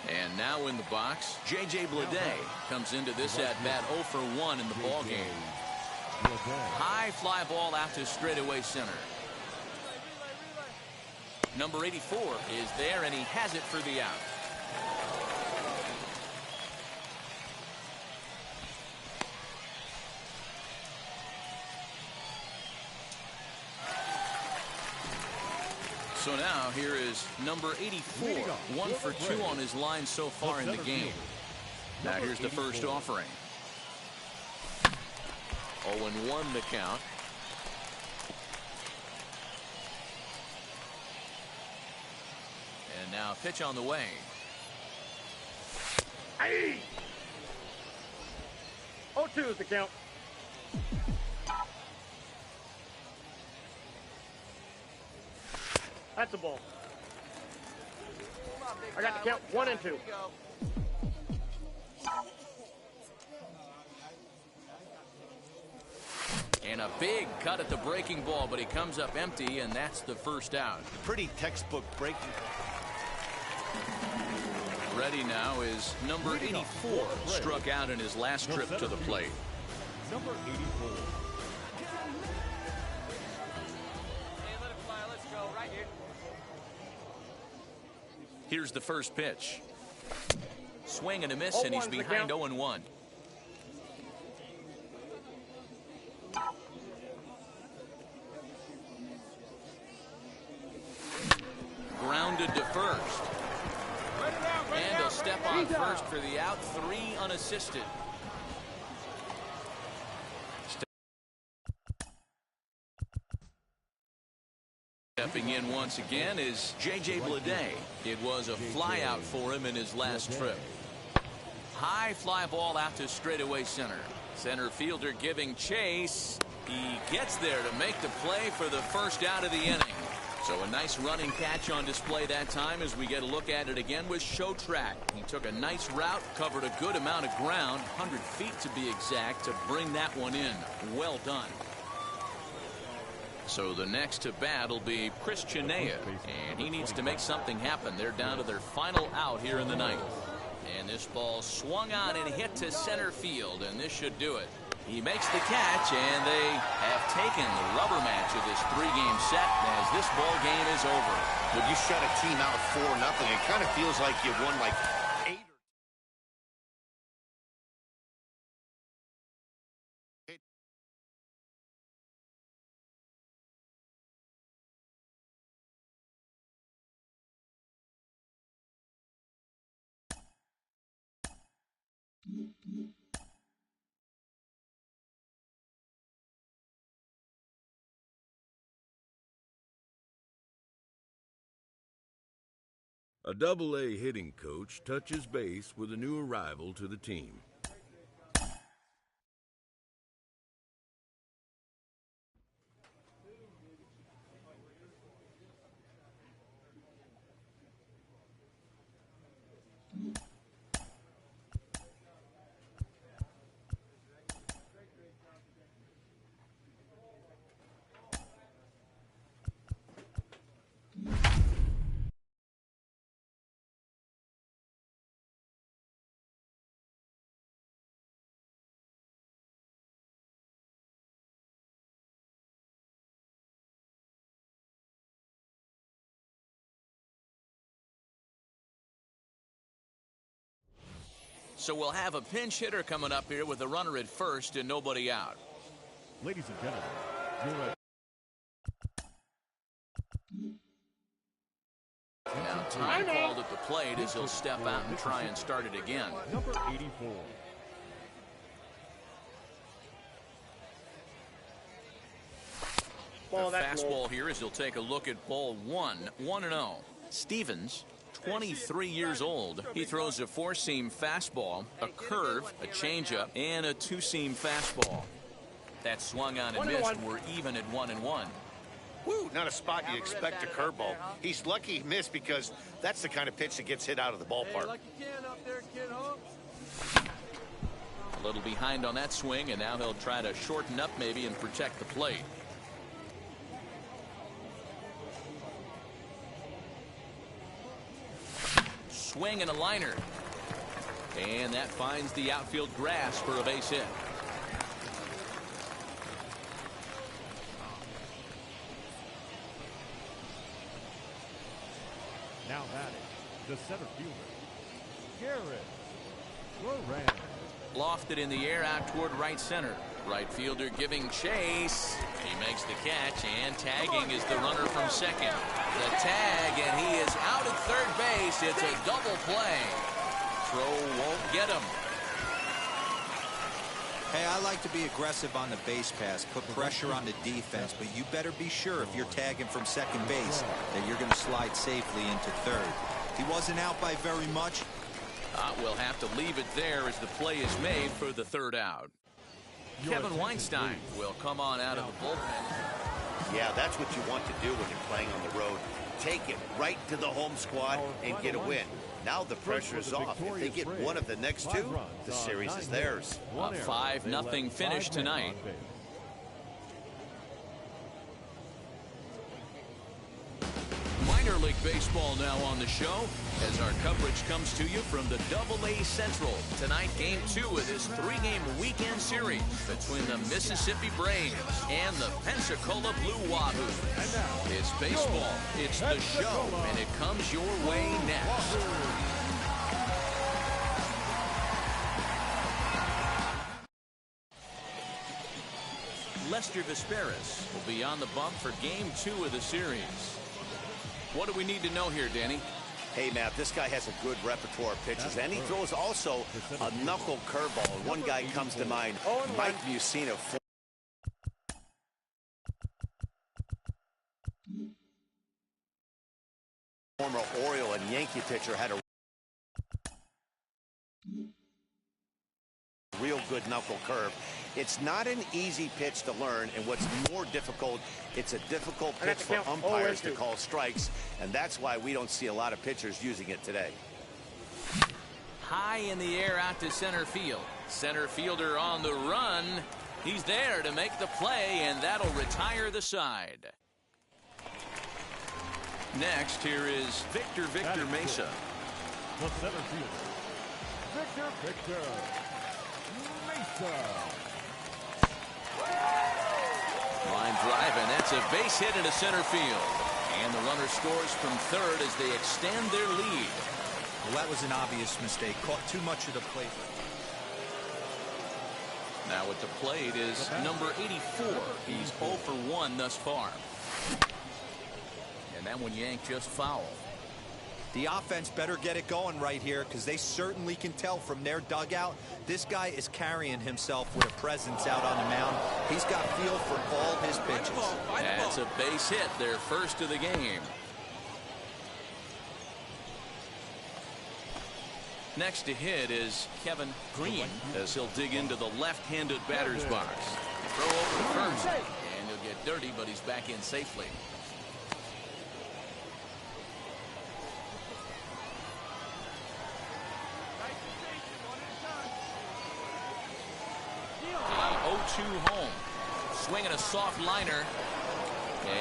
And now in the box, J.J. Bleday comes into this at-bat 0 for 1 in the ballgame. High fly ball out to straightaway center. Number 84 is there, and he has it for the out. So now here is number 84, 1 for 2 on his line so far in the game. Now here's the first offering. 0-1 the count. And now pitch on the way. Hey! 0-2 is the count. That's a ball. I got the count 1 and 2. And a big cut at the breaking ball, but he comes up empty, and that's the first out. Pretty textbook breaking. Ready now is number 84, struck out in his last trip to the plate. Number 84. Here's the first pitch. Swing and a miss, and he's behind 0-1. Grounded to first. And he'll step on first for the out, 3 unassisted. Stepping in once again is J.J. Bleday. It was a fly out for him in his last trip. High fly ball out to straightaway center. Center fielder giving chase. He gets there to make the play for the first out of the inning. So a nice running catch on display that time as we get a look at it again with Show Track. He took a nice route, covered a good amount of ground, 100 feet to be exact, to bring that one in. Well done. So the next to bat will be Chris Chinea, and he needs to make something happen. They're down to their final out here in the ninth. And this ball swung on and hit to center field, and this should do it. He makes the catch, and they have taken the rubber match of this 3-game set as this ball game is over. When you shut a team out 4-0, it kind of feels like you won like 8 or A Double-A hitting coach touches base with a new arrival to the team. So we'll have a pinch hitter coming up here with a runner at first and nobody out. Ladies and gentlemen, now time called at the plate as he'll step out and try and start it again. Number 84. The fastball here as he'll take a look at ball 1, 1-0. Stevens, 23 years old. He throws a 4-seam fastball, a curve, a changeup, and a 2-seam fastball. That swung on and missed. We're even at 1-1. Woo, not a spot you expect a curveball. He's lucky he missed because that's the kind of pitch that gets hit out of the ballpark. A little behind on that swing, and now he'll try to shorten up maybe and protect the plate. swing and a liner. And that finds the outfield grass for a base hit. Now batting, the center fielder, Garrett Moran. Lofted in the air out toward right center. Right fielder giving chase. He makes the catch, and tagging is the runner from second. The tag, and he is out at third base. It's a double play. Throw won't get him. Hey, I like to be aggressive on the base pass, put pressure on the defense, but you better be sure if you're tagging from second base that you're going to slide safely into third. He wasn't out by very much. We'll have to leave it there as the play is made for the third out. Kevin Weinstein will come on out of the bullpen. Yeah, that's what you want to do when you're playing on the road. Take it right to the home squad and get a win. Now the pressure is off. If they get one of the next two, the series is theirs. A 5-0 finish tonight. Minor League Baseball now on the show as our coverage comes to you from the AA Central. Tonight, Game 2 of this 3-game weekend series between the Mississippi Braves and the Pensacola Blue Wahoo. It's baseball, it's the show, and it comes your way next. Lester Vesperis will be on the bump for Game 2 of the series. What do we need to know here, Danny? Hey, Matt, this guy has a good repertoire of pitches, and he throws also a knuckle curveball. And one guy comes to mind, Mike Mussina. Former Oriole and Yankee pitcher, had a real good knuckle curve. It's not an easy pitch to learn, and what's more difficult, it's a difficult pitch for umpires to call strikes, and that's why we don't see a lot of pitchers using it today. High in the air out to center field. Center fielder on the run. He's there to make the play, and that'll retire the side. Next, here is Victor Mesa. The center fielder, Victor Mesa. Line drive, and that's a base hit into center field. And the runner scores from third as they extend their lead. Well, that was an obvious mistake. Caught too much of the plate. Now at the plate is number 84. He's 0 for 1 thus far. And that one yanked just foul. The offense better get it going right here because they certainly can tell from their dugout this guy is carrying himself with a presence out on the mound. He's got feel for all his pitches. That's a base hit, their first of the game. Next to hit is Kevin Green as he'll dig into the left-handed batter's box. Throw over to first, and he'll get dirty, but he's back in safely. The 0-2 home. Swinging a soft liner.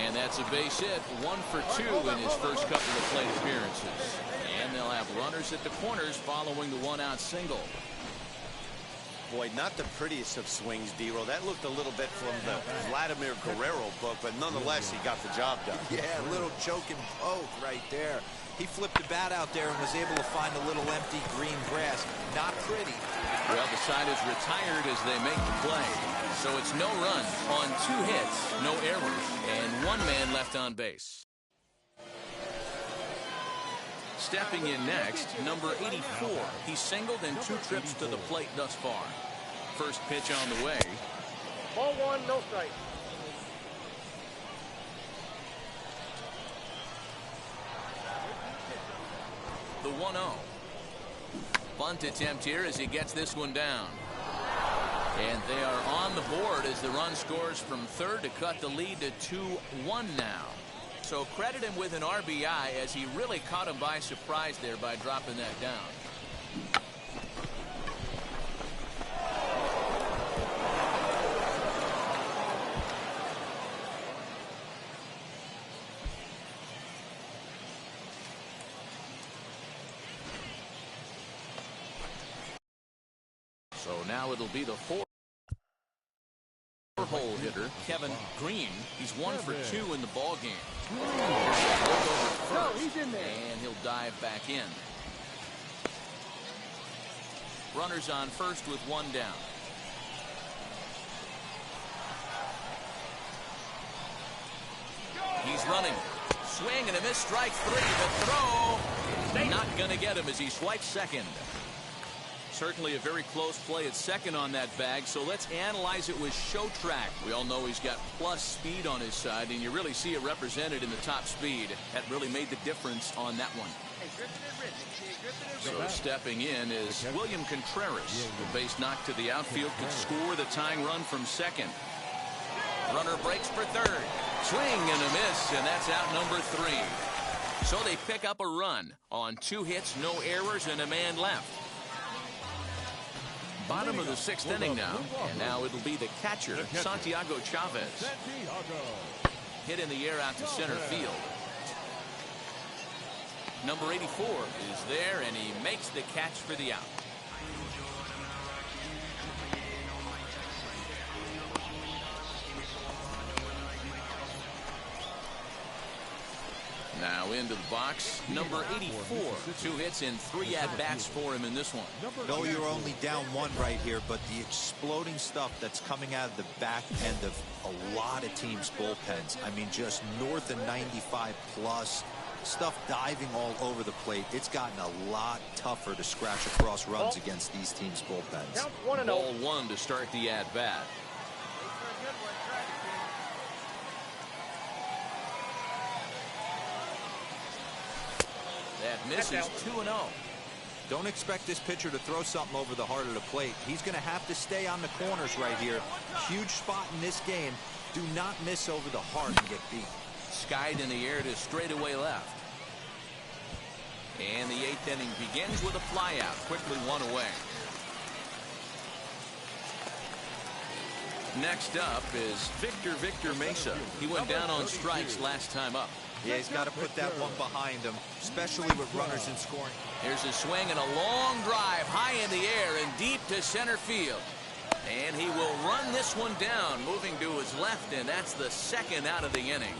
And that's a base hit. 1 for 2 in his first couple of plate appearances. And they'll have runners at the corners following the 1-out single. Boy, not the prettiest of swings, D-Roll. That looked a little bit from the Vladimir Guerrero book, but nonetheless, he got the job done. Yeah, a little choking poke right there. He flipped the bat out there and was able to find a little empty green grass. Not pretty. Well, the side is retired as they make the play. So it's no runs on 2 hits, no errors, and 1 man left on base. Stepping in next, number 84. He's singled in 2 trips to the plate thus far. First pitch on the way. Ball 1, no strike. The 1-0. Bunt attempt here as he gets this one down. And they are on the board as the run scores from third to cut the lead to 2-1 now. So credit him with an RBI as he really caught him by surprise there by dropping that down. now it'll be the four-hole hitter, Kevin Green. He's 1 for 2 in the ball game. No, he's in there. And he'll dive back in. Runners on first with 1 down. He's running. Swing and a miss, strike 3. The throw not going to get him as he swipes second. Certainly a very close play at second on that bag, so let's analyze it with Show Track. We all know he's got plus speed on his side, and you really see it represented in the top speed. That really made the difference on that one. So stepping in is William Contreras. The base knock to the outfield could score the tying run from second. Runner breaks for third. Swing and a miss, and that's out number 3. So they pick up a run on 2 hits, no errors, and a man left. Bottom of the 6th inning now, and now it'll be the catcher, Santiago Chavez. Hit in the air out to center field. Number 84 is there, and he makes the catch for the out. Now into the box, number 84. 2 hits and 3 at-bats for him in this one. No, you're only down 1 right here, but the exploding stuff that's coming out of the back end of a lot of teams' bullpens. I mean, just north of 95 plus. Stuff diving all over the plate. It's gotten a lot tougher to scratch across runs against these teams' bullpens. Ball 1 to start the at-bat. That misses 2-0. Don't expect this pitcher to throw something over the heart of the plate. He's going to have to stay on the corners right here. Huge spot in this game. Do not miss over the heart and get beat. Skied in the air to straightaway left. And the 8th inning begins with a flyout. Quickly 1 away. Next up is Victor Mesa. He went down on strikes last time up. Yeah, he's got to put that one behind him, especially with runners in scoring. Here's a swing and a long drive high in the air and deep to center field. And he will run this one down, moving to his left, and that's the 2nd out of the inning.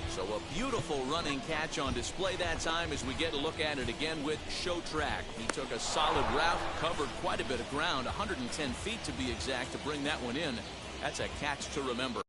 So a beautiful running catch on display that time as we get a look at it again with Show Track. He took a solid route, covered quite a bit of ground, 110 feet to be exact, to bring that one in. That's a catch to remember.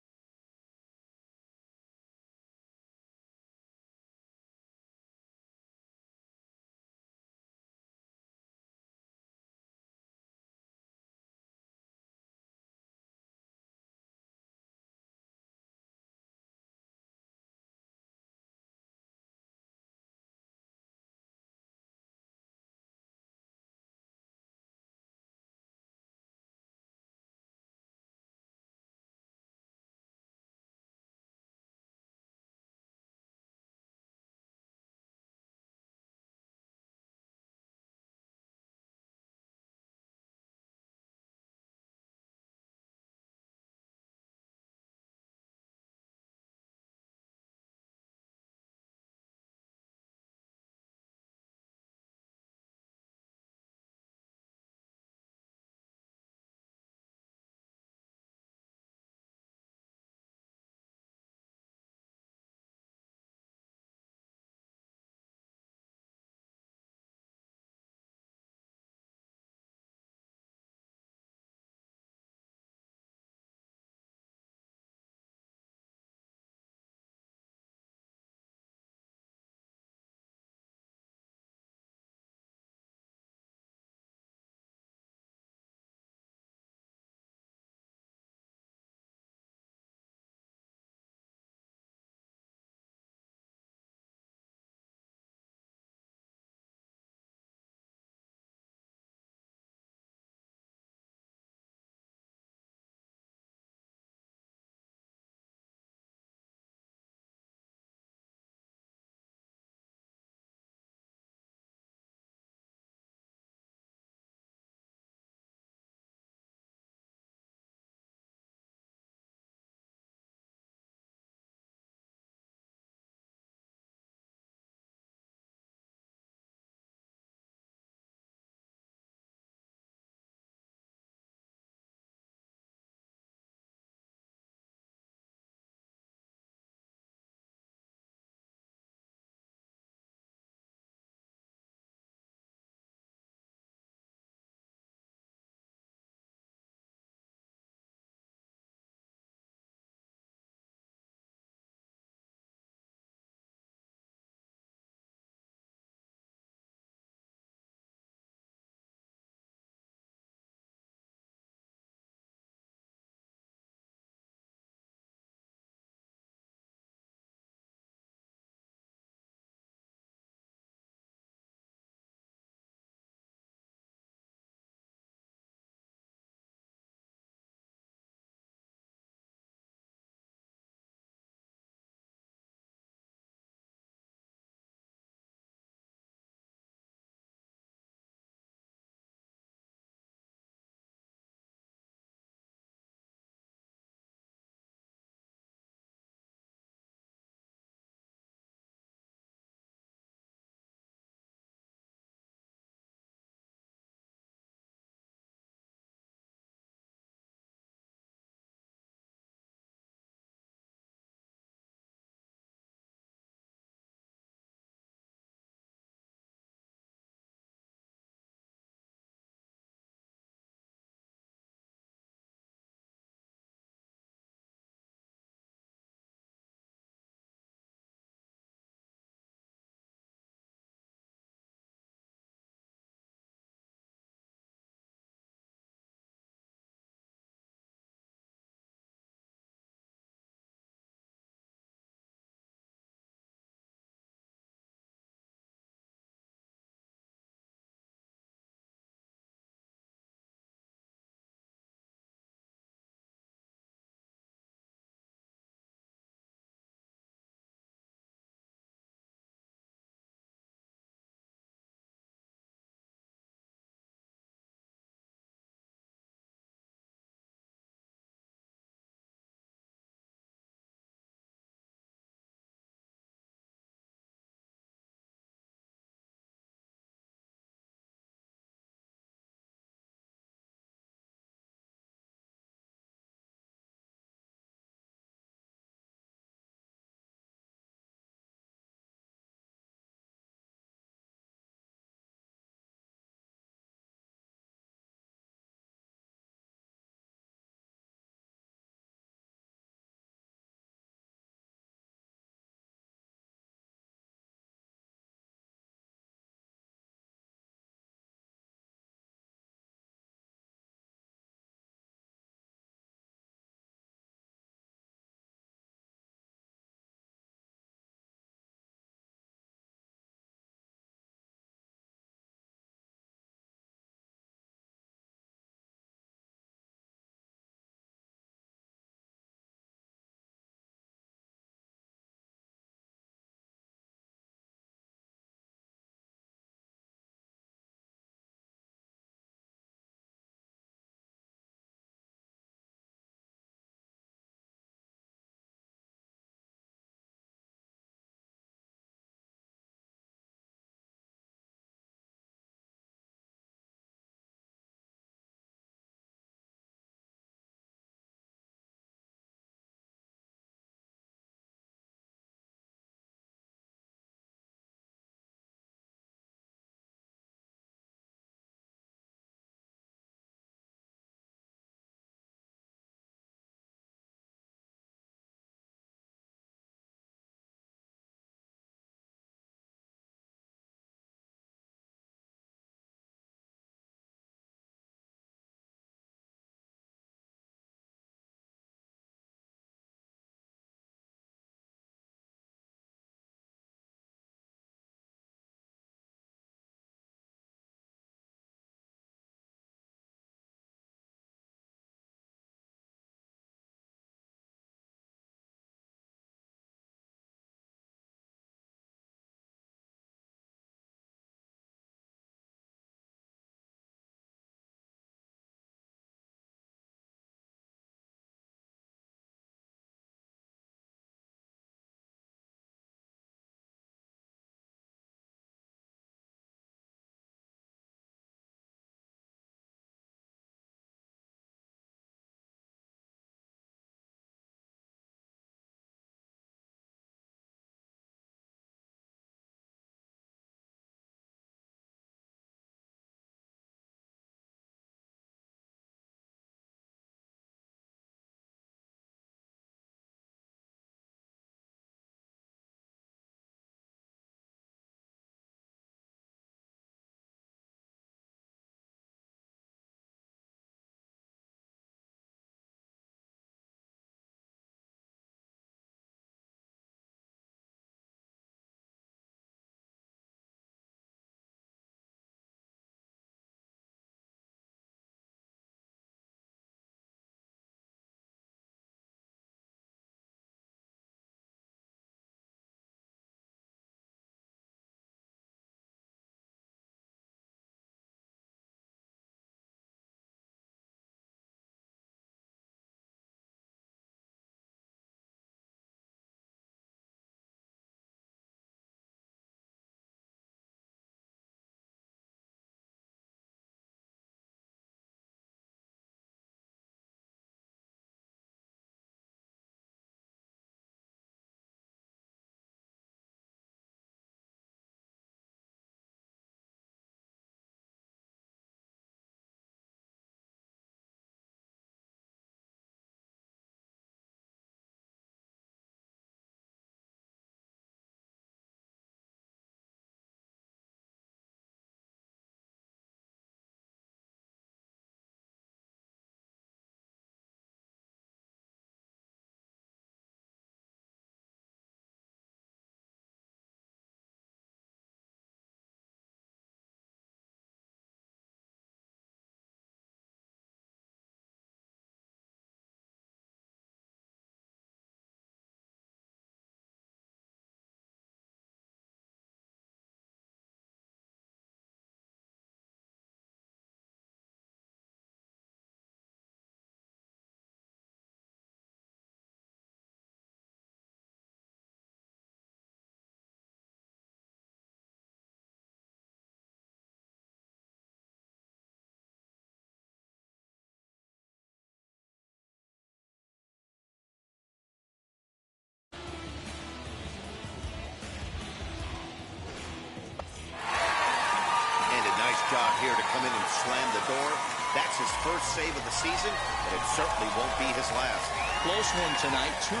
out here to come in and slam the door. That's his first save of the season, but it certainly won't be his last. Close one tonight, 2-1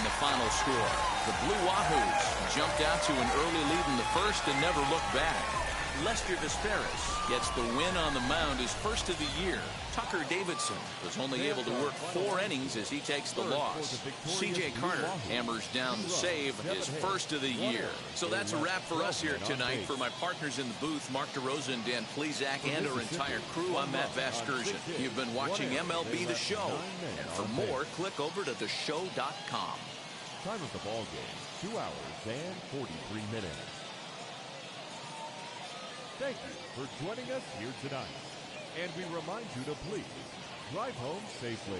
the final score. The Blue Wahoos jumped out to an early lead in the first and never looked back. Lester Desperis gets the win on the mound, his first of the year. Tucker Davidson was only able to work 4 innings as he takes the loss. C.J. Carter hammers down the save, his first of the year. So that's a wrap for us here tonight. For my partners in the booth, Mark DeRosa and Dan Plesac, and our entire crew, I'm Matt Vasgersian. You've been watching MLB The Show. And for more, click over to theshow.com. Time of the ball game, 2 hours and 43 minutes. Thank you for joining us here tonight. And we remind you to please drive home safely.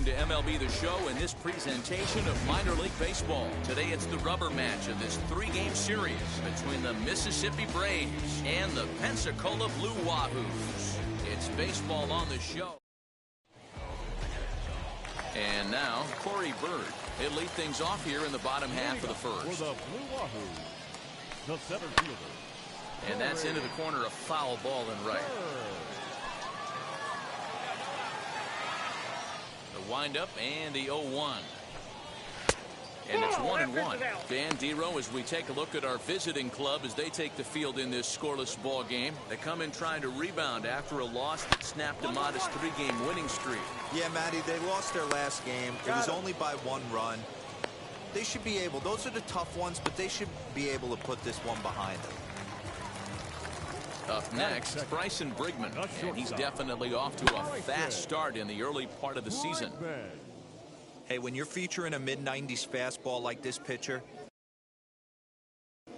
To MLB The Show in this presentation of minor league baseball. Today it's the rubber match of this 3-game series between the Mississippi Braves and the Pensacola Blue Wahoos. It's baseball on the show. And now Corey Bird. He'll lead things off here in the bottom half of the first. For the Blue Wahoos, the center fielder. And that's into the corner, a foul ball in right. Wind up and the 0-1. And it's 1-1. Dan Dero, as we take a look at our visiting club as they take the field in this scoreless ball game. They come in trying to rebound after a loss that snapped a modest 3-game winning streak. Yeah, Matty, they lost their last game. It was only by 1 run. They should be able, those are the tough ones, but they should be able to put this one behind them. Up next, Bryson Brigman, and he's definitely off to a fast start in the early part of the season. Hey, when you're featuring a mid-90s fastball like this pitcher,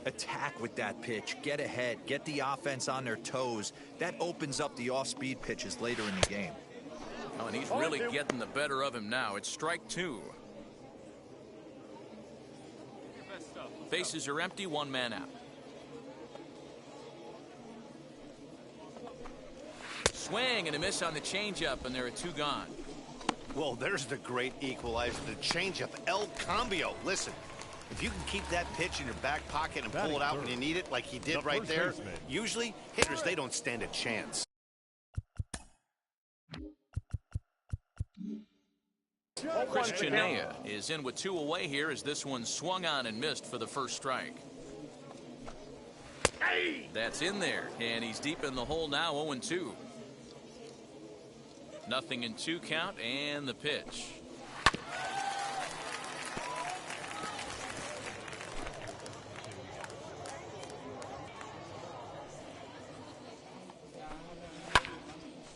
attack with that pitch, get ahead, get the offense on their toes. That opens up the off-speed pitches later in the game. Oh, and he's really getting the better of him now. It's strike 2. Bases are empty, 1 man out. Swing and a miss on the changeup, and there are 2 gone. Well, there's the great equalizer, the changeup, El Cambio. Listen, if you can keep that pitch in your back pocket and pull it out when you need it like he did right there, usually hitters, they don't stand a chance. Christian Naya is in with 2 away here as this one swung on and missed for the first strike. That's in there, and he's deep in the hole now, 0-2. 0-2 count, and the pitch.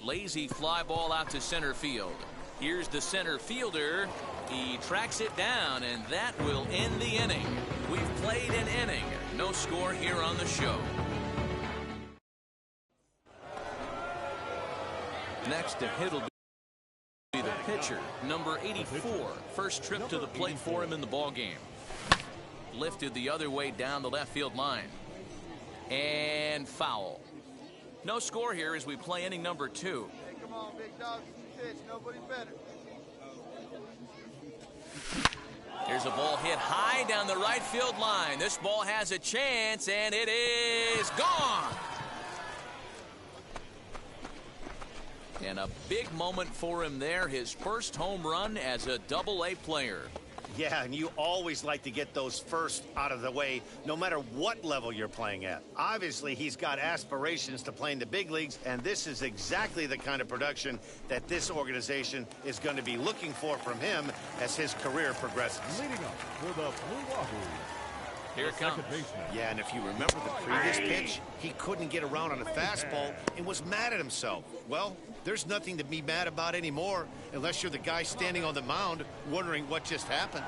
Lazy fly ball out to center field. Here's the center fielder. He tracks it down, and that will end the inning. We've played an inning. No score here on the show. Next to hit will be the pitcher, number 84. First trip to the plate for him in the ballgame. Lifted the other way down the left field line. And foul. No score here as we play inning number 2. Hey, come on, big dog. Pitch. Nobody better. Here's a ball hit high down the right field line. This ball has a chance, and it is gone. And a big moment for him there. His first home run as a Double-A player. Yeah, and you always like to get those first out of the way, no matter what level you're playing at. Obviously, he's got aspirations to play in the big leagues, and this is exactly the kind of production that this organization is going to be looking for from him as his career progresses. Leading up for the Blue Wahoos. Here it comes. Yeah, and if you remember the previous pitch, he couldn't get around on a fastball and was mad at himself. Well, there's nothing to be mad about anymore unless you're the guy standing on the mound wondering what just happened.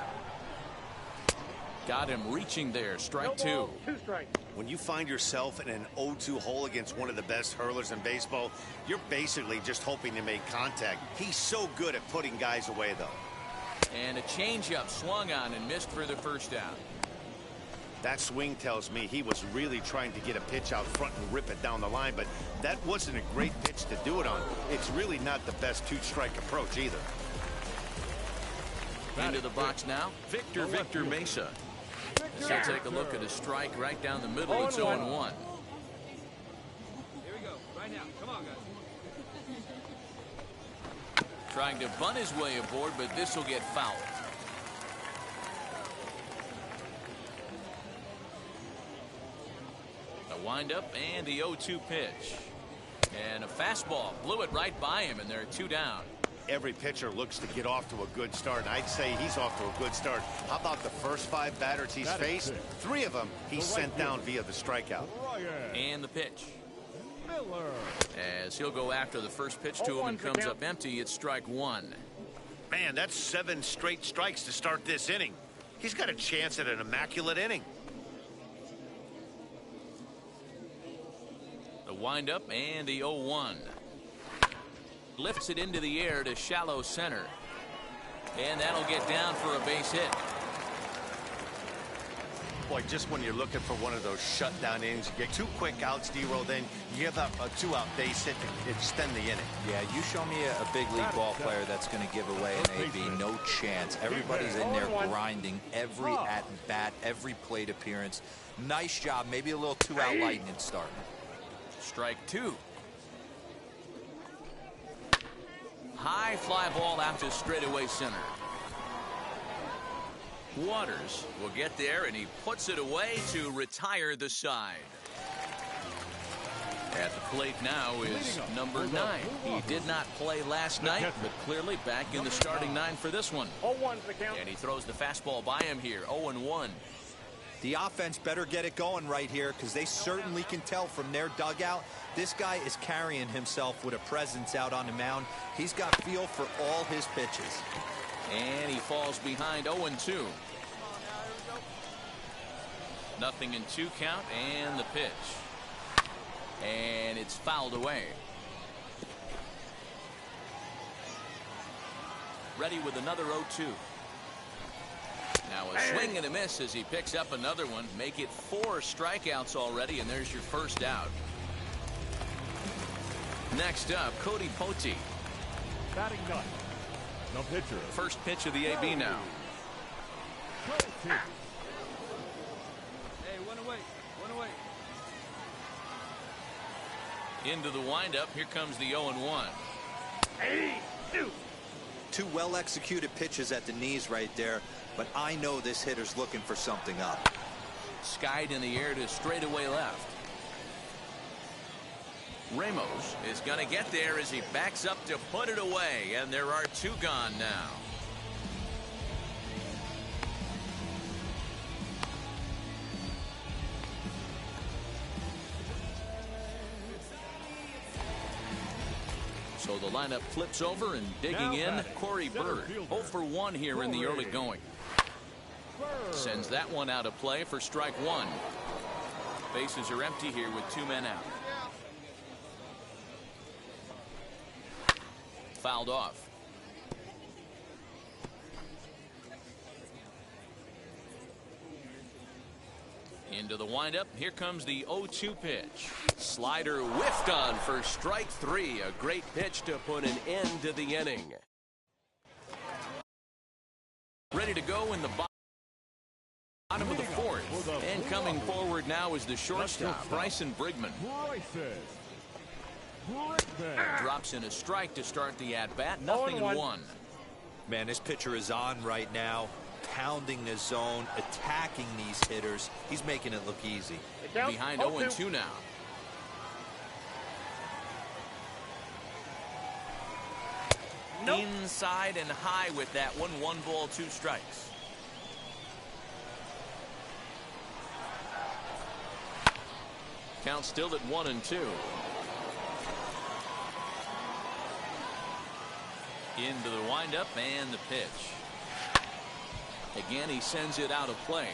Got him reaching there. Strike 2. 2 strikes. When you find yourself in an 0-2 hole against one of the best hurlers in baseball, you're basically just hoping to make contact. He's so good at putting guys away, though. And a changeup swung on and missed for the first out. That swing tells me he was really trying to get a pitch out front and rip it down the line, but that wasn't a great pitch to do it on. It's really not the best 2-strike approach either. Into the box now, Victor Mesa. So take a look at a strike right down the middle. It's 0-1. Here we go. Right now. Come on, guys. Trying to bunt his way aboard, but this will get fouled. A windup and the 0-2 pitch. And a fastball blew it right by him, and they're 2 down. Every pitcher looks to get off to a good start, and I'd say he's off to a good start. How about the first 5 batters he's faced? 3 of them he sent down via the strikeout. And the pitch. Miller. As he'll go after the first pitch to him and comes up empty, it's strike 1. Man, that's 7 straight strikes to start this inning. He's got a chance at an immaculate inning. The windup and the 0-1. Lifts it into the air to shallow center. And that'll get down for a base hit. Boy, just when you're looking for one of those shutdown innings, you get 2 quick outs, D-roll, then you give up a 2-out base hit to extend the inning. Yeah, you show me a big league ball player that's going to give away an AB. No chance. Everybody's in there grinding every at-bat, every plate appearance. Nice job. Maybe a little 2-out lightning start. Strike 2. High fly ball out to straightaway center. Waters will get there, and he puts it away to retire the side. At the plate now is number 9. He did not play last night, but clearly back in the starting 9 for this one. 0-1's the count. And he throws the fastball by him here. 0-1. The offense better get it going right here, because they certainly can tell from their dugout this guy is carrying himself with a presence out on the mound. He's got feel for all his pitches. And he falls behind 0-2. 0-2 count and the pitch. And it's fouled away. Ready with another 0-2. Now a swing and a miss as he picks up another one. Make it 4 strikeouts already, and there's your first out. Next up, Cody Pote. Batting 9. The pitcher. First pitch of the AB now. Pote. Hey, one away. One away. Into the windup. Here comes the 0-1. Two well-executed pitches at the knees right there, but I know this hitter's looking for something up. Skied in the air to straightaway left. Ramos is going to get there as he backs up to put it away, and there are two gone now. So the lineup flips over, and digging in, Corey Bird. 0 for 1 here in the early going. Sends that one out of play for strike one. Bases are empty here with 2 men out. Fouled off. Into the windup. Here comes the 0-2 pitch. Slider whiffed on for strike 3. A great pitch to put an end to the inning. Ready to go in the bottom of the 4th. And coming forward now is the shortstop, Bryson Brigman. Drops in a strike to start the at-bat. Nothing in 1. Man, this pitcher is on right now, pounding the zone, attacking these hitters. He's making it look easy. Behind 0-2 now. Nope. Inside and high with that one. 1 ball, 2 strikes. Count still at 1-2. Into the windup and the pitch. Again, he sends it out of play.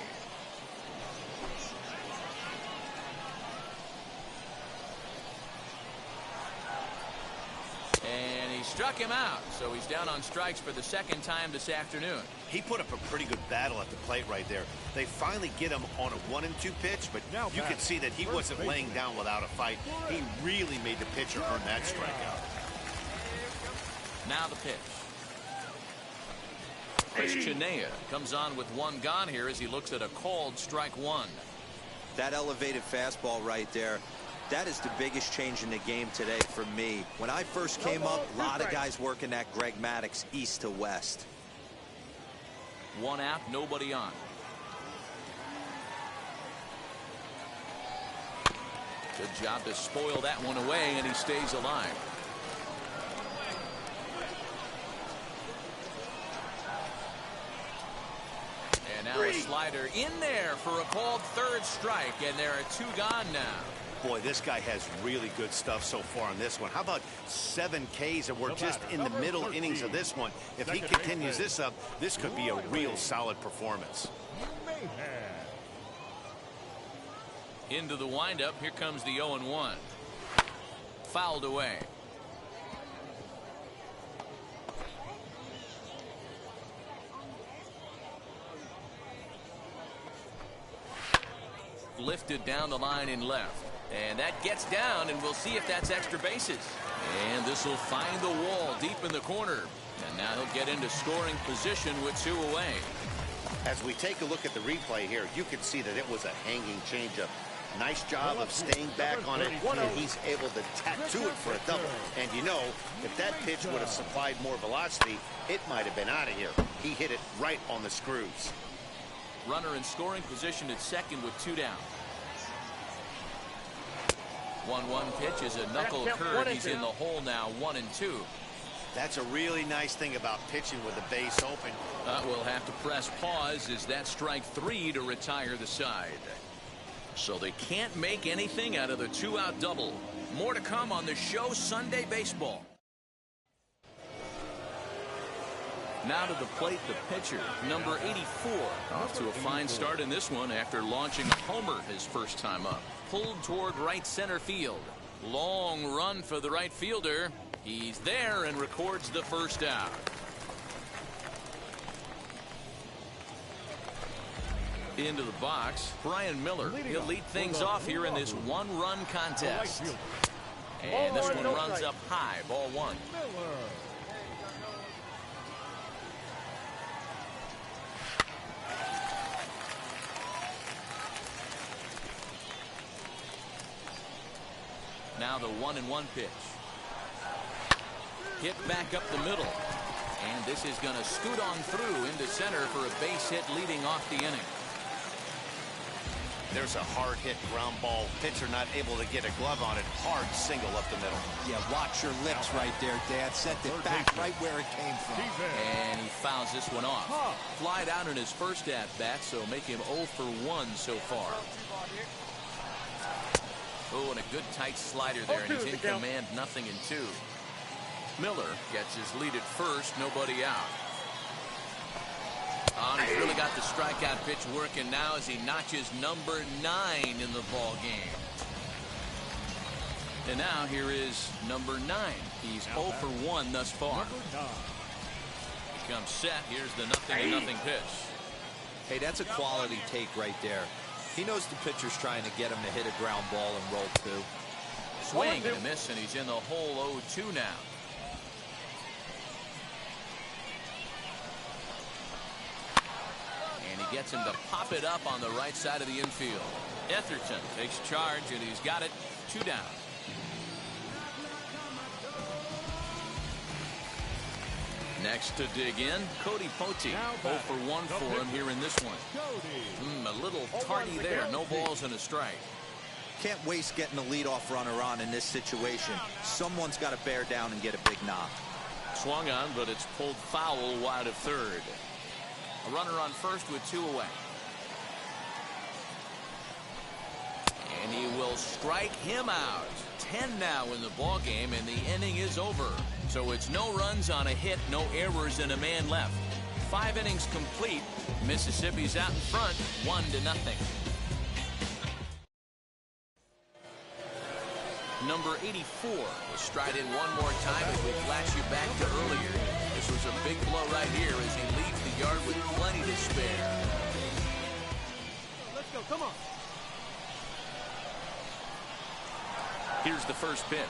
And he struck him out, so he's down on strikes for the 2nd time this afternoon. He put up a pretty good battle at the plate right there. They finally get him on a 1-2 pitch, but you could see that he wasn't laying down without a fight. He really made the pitcher earn that strikeout. Now the pitch. Chris Chinea comes on with 1 gone here as he looks at a called strike 1. That elevated fastball right there, that is the biggest change in the game today for me. When I first came up, a lot of guys working that Greg Maddux east to west. 1 out, nobody on. Good job to spoil that one away, and he stays alive. And now a slider in there for a called 3rd strike, and there are 2 gone now. Boy, this guy has really good stuff so far on this one. How about 7 Ks, and we're just in the middle innings of this one. If he continues this up, this could be a real solid performance. Into the windup. Here comes the 0-1. Fouled away. Lifted down the line in left. And that gets down, and we'll see if that's extra bases. And this will find the wall deep in the corner. And now he'll get into scoring position with 2 away. As we take a look at the replay here, you can see that it was a hanging changeup. Nice job of staying back on it, and he's able to tattoo it for a double. And you know, if that pitch would have supplied more velocity, it might have been out of here. He hit it right on the screws. Runner in scoring position at 2nd with 2 down. 1-1 pitch is a knuckle curve. He's in the hole now. 1-2. That's a really nice thing about pitching with the base open. We'll have to press pause as that strike 3 to retire the side. So they can't make anything out of the 2-out double. More to come on the show Sunday Baseball. Now to the plate, the pitcher, number 84. Off to a fine start in this one after launching a homer his first time up. Pulled toward right center field. Long run for the right fielder. He's there and records the first out. Into the box, Brian Miller. He'll lead things off here in this 1-run contest. And this one runs up high, ball 1. Now the 1-1 pitch. Hit back up the middle. And this is going to scoot on through into center for a base hit leading off the inning. There's a hard hit ground ball. Pitcher not able to get a glove on it. Hard single up the middle. Yeah, watch your lips right there, Dad. Sent it back right where it came from. And he fouls this one off. Flied out in his first at-bat, so make him 0 for 1 so far. Oh, and a good tight slider there, and he's in command, 0-2. Miller gets his lead at first, nobody out. He's really got the strikeout pitch working now as he notches number 9 in the ball game. And now here is number 9. He's 0 for 1 thus far. He comes set. Here's the 0-0 pitch. Hey, that's a quality take right there. He knows the pitcher's trying to get him to hit a ground ball and roll 2. Swing and a miss, and he's in the hole 0-2 now. And he gets him to pop it up on the right side of the infield. Etherton takes charge, and he's got it 2 down. Next to dig in, Cody Pote. 0 for 1 for him here in this one. A little tardy there. No balls and a strike. Can't waste getting a leadoff runner on in this situation. Someone's got to bear down and get a big knock. Swung on, but it's pulled foul wide of third. A runner on first with 2 away. And he will strike him out. 10 now in the ball game, and the inning is over. So it's no runs on a hit, no errors, and a man left. 5 innings complete. Mississippi's out in front, 1-0. Number 84 will stride in one more time as we flash you back to earlier. This was a big blow right here as he leaves the yard with plenty to spare. Let's go, come on. Here's the first pitch.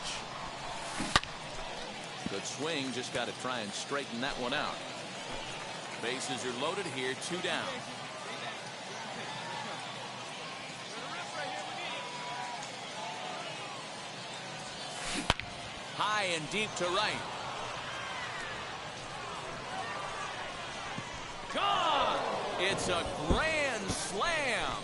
Good swing, just got to try and straighten that one out. Bases are loaded here, 2 down. High and deep to right. Gone! It's a grand slam.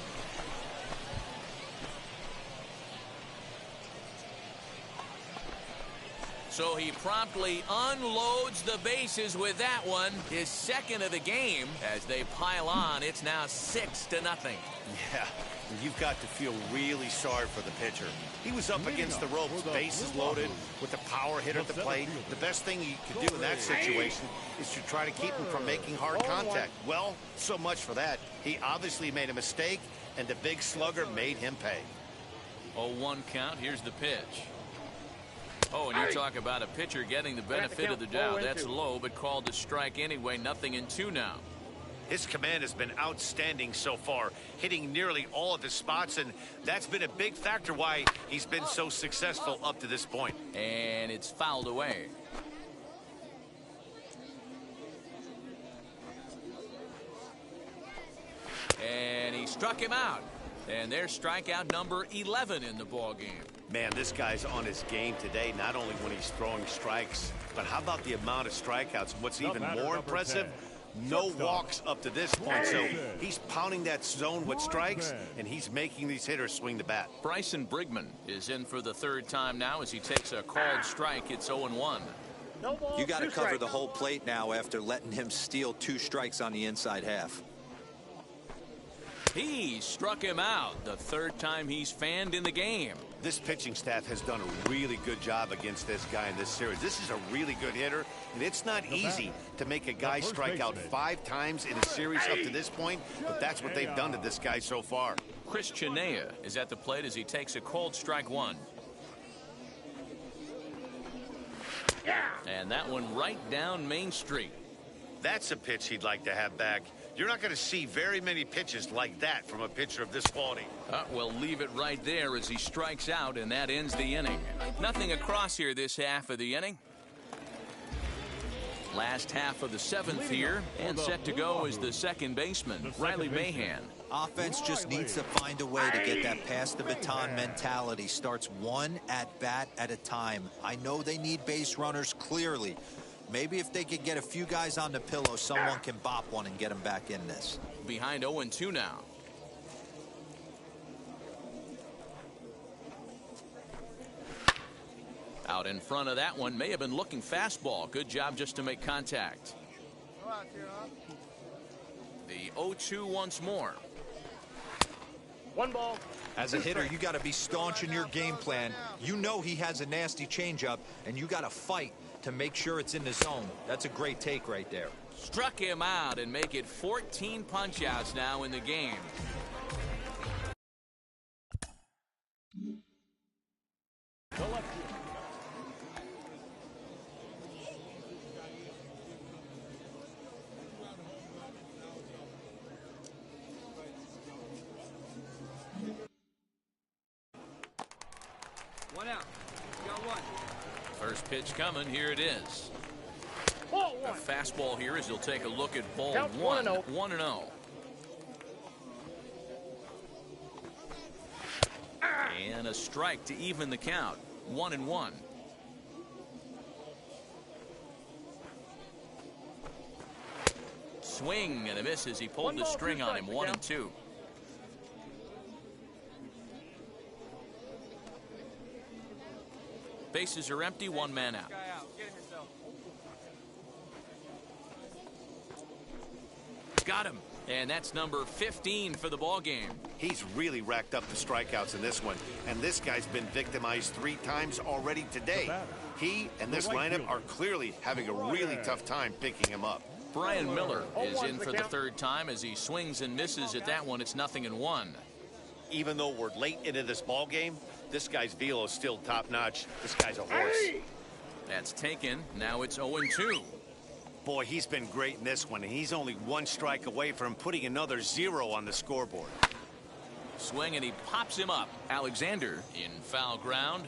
So he promptly unloads the bases with that one, his second of the game. As they pile on, it's now 6-0. Yeah, you've got to feel really sorry for the pitcher. He was up against the ropes, bases loaded, with the power hit at the plate. The best thing he could do in that situation is to try to keep him from making hard contact. Well, so much for that. He obviously made a mistake, and the big slugger made him pay. 0-1 count. Here's the pitch. Oh, and you talk about a pitcher getting the benefit of the doubt. That's low, but called a strike anyway. 0-2 now. His command has been outstanding so far, hitting nearly all of his spots, and that's been a big factor why he's been so successful up to this point. And it's fouled away. And he struck him out. And there's strikeout number 11 in the ball game. Man, this guy's on his game today, not only when he's throwing strikes, but how about the amount of strikeouts? What's even more impressive, no walks up to this point. So he's pounding that zone with strikes, and he's making these hitters swing the bat. Bryson Brigman is in for the 3rd time now as he takes a called strike. It's 0-1. You got to cover the whole plate now after letting him steal 2 strikes on the inside half. He struck him out, the 3rd time he's fanned in the game. This pitching staff has done a really good job against this guy in this series. This is a really good hitter, and it's not easy to make a guy strike out 5 times in a series up to this point, but that's what they've done to this guy so far. Chris Chinea is at the plate as he takes a cold strike 1. And that one right down Main Street. That's a pitch he'd like to have back. You're not going to see very many pitches like that from a pitcher of this quality. We'll leave it right there as he strikes out, and that ends the inning. Nothing across here this half of the inning. Last half of the 7th here, and set to go is the second baseman, Riley Mahan. Offense just needs to find a way to get that pass the baton mentality. Starts one at bat at a time. I know they need base runners clearly, Maybe if they could get a few guys on the pillow, someone can bop one and get them back in this. Behind 0-2 now. Out in front of that one, may have been looking fastball. Good job just to make contact. The 0-2 once more. One ball. As a hitter, you got to be staunch in your game plan. You know he has a nasty changeup, and you got to fight to make sure it's in the zone. That's a great take right there. Struck him out and make it 14 punch-outs now in the game. One out. You got one. First pitch coming. Here it is. Ball A one. fastball here as he'll take a look at ball Count one. 1-0. 1-0. And a strike to even the count. 1-1. Swing and a miss as he pulled One the ball, string two on him. strikes, 1-2. Bases are empty. One man out. Guy out. Get him yourself. Got him. And that's number 15 for the ball game. He's really racked up the strikeouts in this one, and this guy's been victimized 3 times already today. He and this lineup are clearly having a really tough time picking him up. Brian Miller is in for the third time as he swings and misses at that one. It's 0-1. Even though we're late into this ball game, this guy's velo is still top-notch. This guy's a horse. That's taken. Now it's 0-2. Boy, he's been great in this one, and he's only 1 strike away from putting another 0 on the scoreboard. Swing and he pops him up. Alexander in foul ground,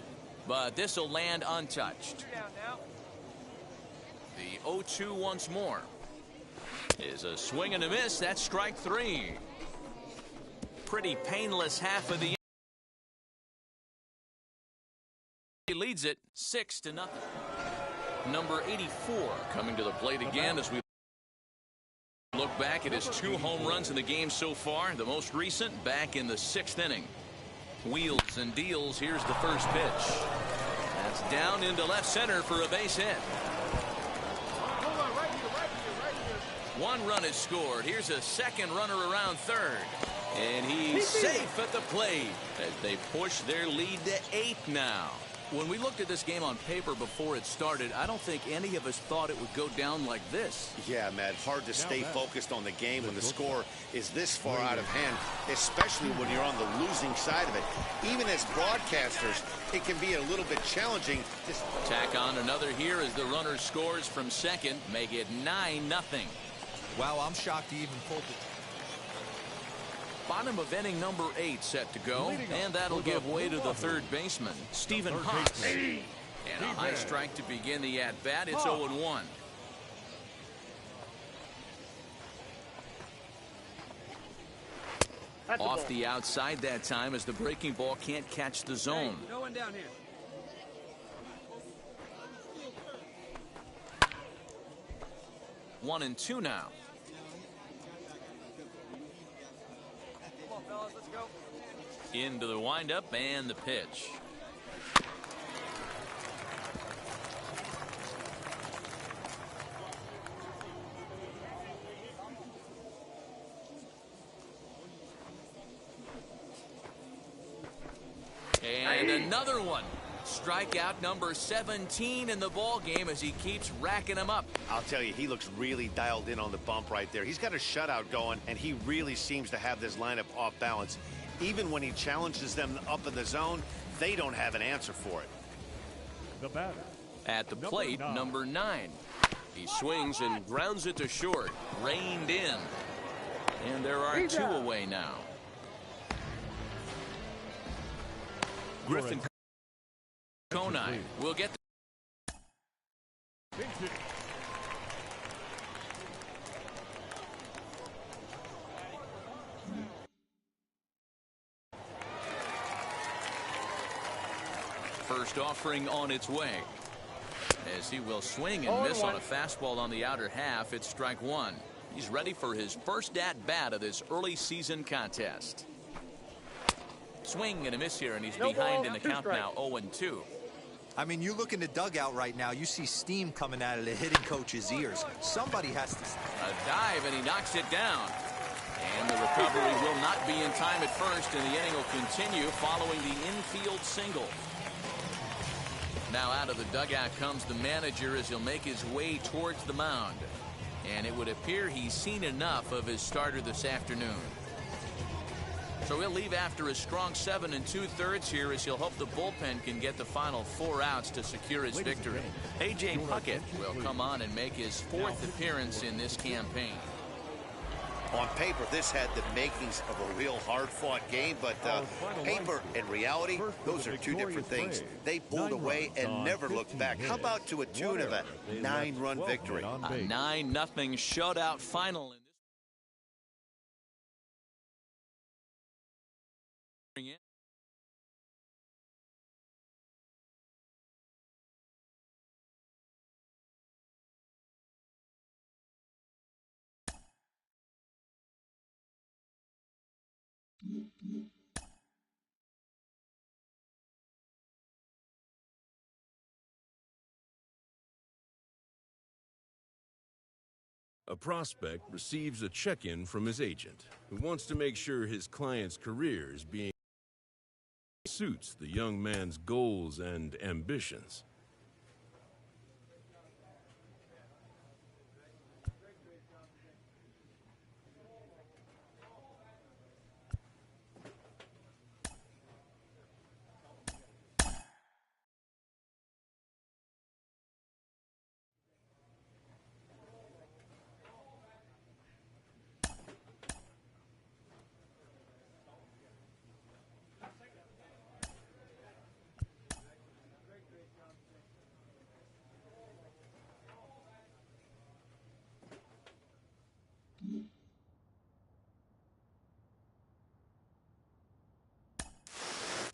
but this will land untouched. Down now. The 0-2 once more is a swing and a miss. That's strike 3. Pretty painless half of the inning. He leads it 6-0. Number 84 coming to the plate again as we look back at his 2 home runs in the game so far. The most recent back in the 6th inning. Wheels and deals. Here's the first pitch. That's down into left center for a base hit. Hold on, right here. 1 run is scored. Here's a second runner around third. And he's safe at the plate as they push their lead to 8 now. When we looked at this game on paper before it started, I don't think any of us thought it would go down like this. Yeah, Matt, hard to stay focused on the game when the score is this far out of hand, especially when you're on the losing side of it. Even as broadcasters, it can be a little bit challenging. Tack on another here as the runner scores from second, make it 9-0. Wow, I'm shocked he even pulled it. Bottom of inning number 8 set to go, and that'll give way to the third baseman, Stephen Haas. And a high strike to begin the at-bat. It's 0-1. Off the outside that time as the breaking ball can't catch the zone. Hey, no one down here. One and 2 now. Come on, fellas, let's go. Into the windup and the pitch. And another one. Strikeout number 17 in the ball game as he keeps racking them up. I'll tell you, he looks really dialed in on the bump right there. He's got a shutout going, and he really seems to have this lineup off balance. Even when he challenges them up in the zone, they don't have an answer for it. The batter. At the plate, number 9. He swings and grounds it to short. Reined in. And there are 2 away now. Griffin Conine will get first offering on its way. As he will swing and miss on a fastball on the outer half. It's strike one. He's ready for his first at-bat of this early season contest. Swing and a miss here, and he's behind in the count now, 0-2. I mean, you look in the dugout right now, you see steam coming out of the hitting coach's ears. Somebody has to... A dive, and he knocks it down. And the recovery will not be in time at first, and the inning will continue following the infield single. Now out of the dugout comes the manager as he'll make his way towards the mound. And it would appear he's seen enough of his starter this afternoon. So he'll leave after a strong 7 2/3 here as he'll hope the bullpen can get the final 4 outs to secure his victory. A.J. Puckett will come on and make his 4th appearance in this campaign. On paper, this had the makings of a real hard-fought game, but paper and reality, those are two different things. They pulled away and never looked back. How about to a tune of a 9-run victory? A 9-0 shutout final. A prospect receives a check-in from his agent, who wants to make sure his client's career is being suits the young man's goals and ambitions.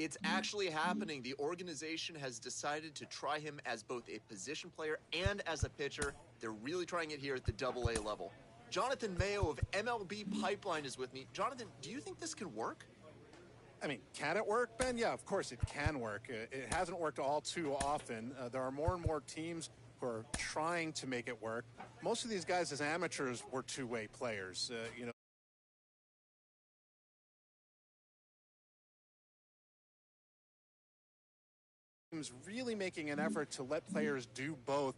It's actually happening. The organization has decided to try him as both a position player and as a pitcher. They're really trying it here at the AA level. Jonathan Mayo of MLB Pipeline is with me. Jonathan, do you think this can work? I mean, can it work, Ben? Yeah, of course it can work. It hasn't worked all too often. There are more and more teams who are trying to make it work. Most of these guys as amateurs were two-way players. You know, teams really making an effort to let players do both